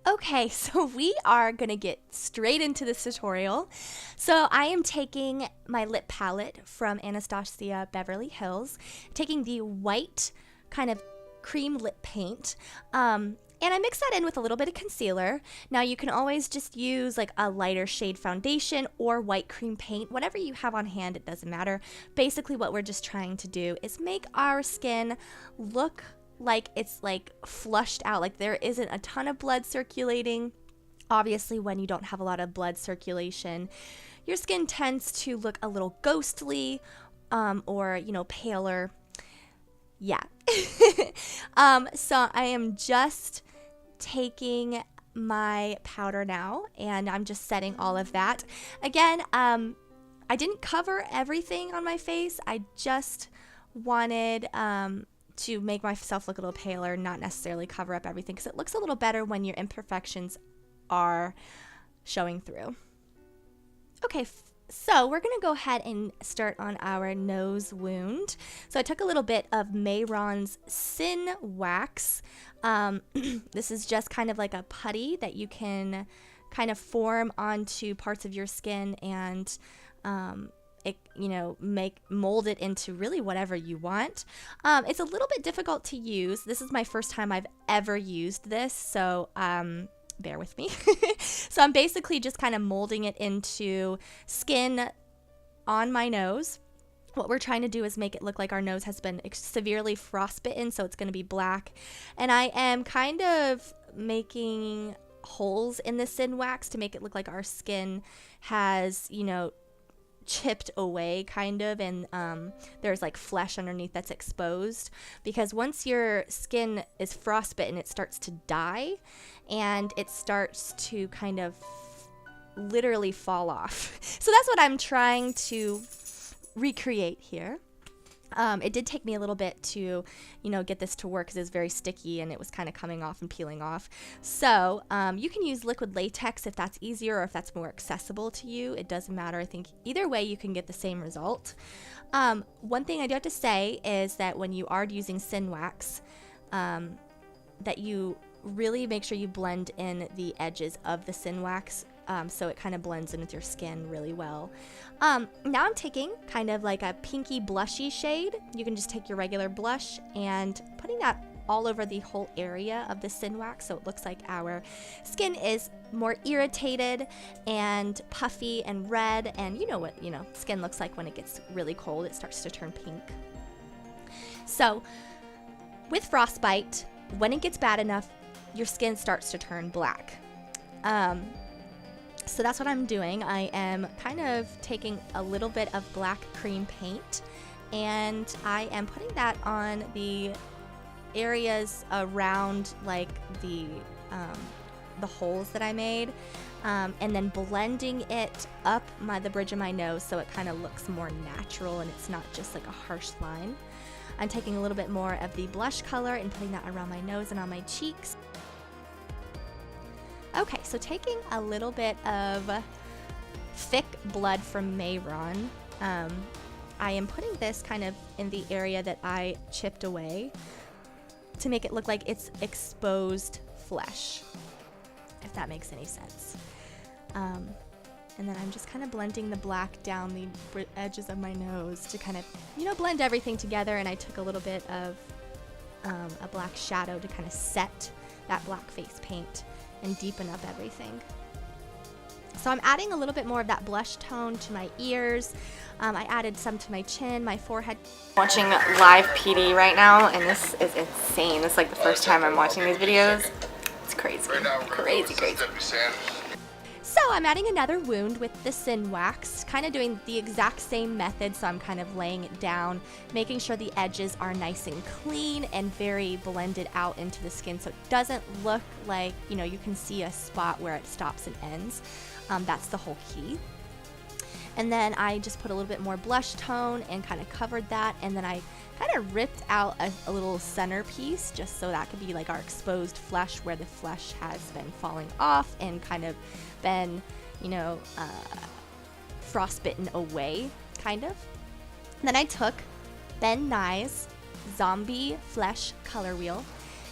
Okay, so we are gonna get straight into this tutorial. So I am taking my lip palette from Anastasia Beverly Hills, taking the white kind of cream lip paint, and I mix that in with a little bit of concealer. Now you can always just use like a lighter shade foundation or white cream paint, whatever you have on hand, it doesn't matter. Basically what we're just trying to do is make our skin look like it's like flushed out, like there isn't a ton of blood circulating. Obviously, when you don't have a lot of blood circulation, your skin tends to look a little ghostly, or paler. Yeah. So I am just taking my powder now, and I'm just setting all of that. Again, I didn't cover everything on my face. I just wanted to make myself look a little paler, not necessarily cover up everything, because it looks a little better when your imperfections are showing through. Okay, so we're going to go ahead and start on our nose wound. So I took a little bit of Mayron's Sin Wax. This is just kind of like a putty that you can kind of form onto parts of your skin and mold it into really whatever you want. It's a little bit difficult to use. This is my first time I've ever used this, so bear with me. So I'm basically just kind of molding it into skin on my nose. What we're trying to do is make it look like our nose has been severely frostbitten, so it's going to be black. And I am kind of making holes in the Sin Wax to make it look like our skin has, chipped away kind of, and there's like flesh underneath that's exposed, because once your skin is frostbitten, it starts to die and it starts to kind of literally fall off. So that's what I'm trying to recreate here. It did take me a little bit to, get this to work, because it's very sticky and it was kind of coming off and peeling off. So you can use liquid latex if that's easier or if that's more accessible to you. It doesn't matter. I think either way you can get the same result. One thing I do have to say is that when you are using Sin Wax, that you really make sure you blend in the edges of the Sin Wax, so it kind of blends in with your skin really well. Now I'm taking kind of like a pinky blushy shade. You can just take your regular blush and putting that all over the whole area of the Sin Wax, so it looks like our skin is more irritated and puffy and red, and you know what skin looks like when it gets really cold. It starts to turn pink. So with frostbite, when it gets bad enough, your skin starts to turn black. So that's what I'm doing. I am kind of taking a little bit of black cream paint, and I am putting that on the areas around like the holes that I made, and then blending it up the bridge of my nose so it kind of looks more natural and it's not just like a harsh line. I'm taking a little bit more of the blush color and putting that around my nose and on my cheeks. Okay, so taking a little bit of thick blood from Mayron, I am putting this kind of in the area that I chipped away to make it look like it's exposed flesh, if that makes any sense. And then I'm just kind of blending the black down the edges of my nose to kind of, blend everything together. And I took a little bit of a black shadow to kind of set that black face paint and deepen up everything. So I'm adding a little bit more of that blush tone to my ears. I added some to my chin, my forehead. Watching live PD right now, and this is insane. This is like the first time I'm watching these videos. It's crazy, crazy. So I'm adding another wound with the Sin Wax, kind of doing the exact same method. So I'm kind of laying it down, making sure the edges are nice and clean and very blended out into the skin, so it doesn't look like, you can see a spot where it stops and ends. That's the whole key. And then I just put a little bit more blush tone and kind of covered that, and then I kind of ripped out a little centerpiece just so that could be like our exposed flesh, where the flesh has been falling off and kind of been, frostbitten away, kind of. And then I took Ben Nye's Zombie Flesh Color Wheel,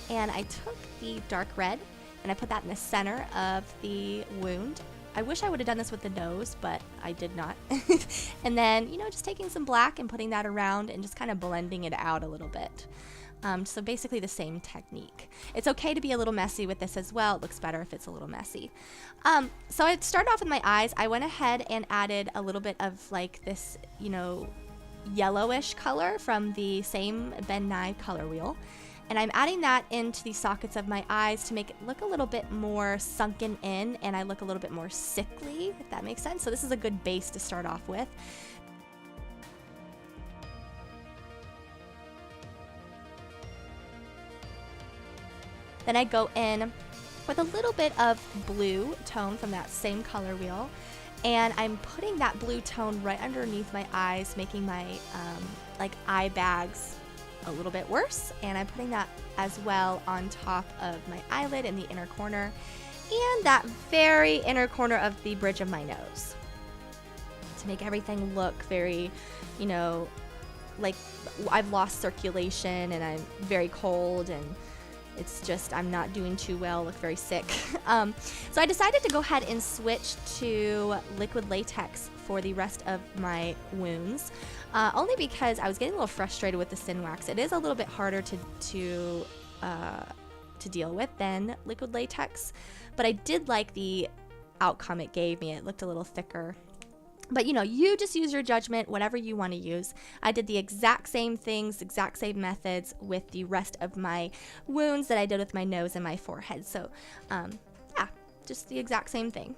and I took the dark red and I put that in the center of the wound. I wish I would have done this with the nose, but I did not. And then, you know, just taking some black and putting that around and just kind of blending it out a little bit. So basically the same technique. It's okay to be a little messy with this as well. It looks better if it's a little messy. So I started off with my eyes. I went ahead and added a little bit of like this, you know, yellowish color from the same Ben Nye color wheel. And I'm adding that into the sockets of my eyes to make it look a little bit more sunken in, and I look a little bit more sickly, if that makes sense. So this is a good base to start off with. Then I go in with a little bit of blue tone from that same color wheel, and I'm putting that blue tone right underneath my eyes, making my like eye bags a little bit worse, and I'm putting that as well on top of my eyelid in the inner corner and that very inner corner of the bridge of my nose to make everything look very, you know, like I've lost circulation and I'm very cold and it's just, I'm not doing too well, look very sick. So I decided to go ahead and switch to liquid latex for the rest of my wounds, only because I was getting a little frustrated with the Sin Wax. It is a little bit harder to deal with than liquid latex, but I did like the outcome it gave me. It looked a little thicker. But you know, you just use your judgment, whatever you want to use. I did the exact same things, exact same methods with the rest of my wounds that I did with my nose and my forehead. So yeah, just the exact same thing.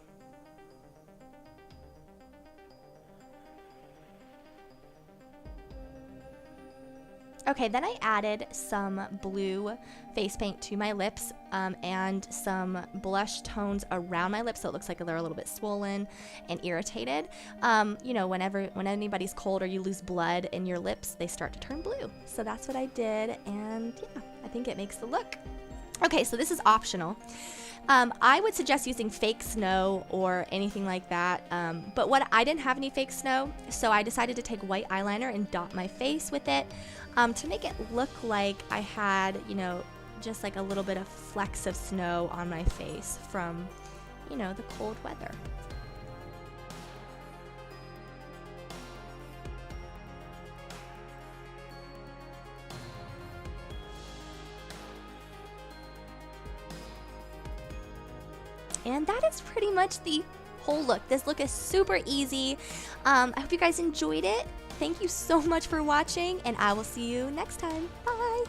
Okay, then I added some blue face paint to my lips and some blush tones around my lips so it looks like they're a little bit swollen and irritated. You know, when anybody's cold or you lose blood in your lips, they start to turn blue. So that's what I did, and yeah, I think it makes the look. Okay, so this is optional. I would suggest using fake snow or anything like that, but I didn't have any fake snow, so I decided to take white eyeliner and dot my face with it to make it look like I had, you know, just like a little bit of flecks of snow on my face from, you know, the cold weather. And that is pretty much the whole look. This look is super easy. I hope you guys enjoyed it. Thank you so much for watching, and I will see you next time. Bye!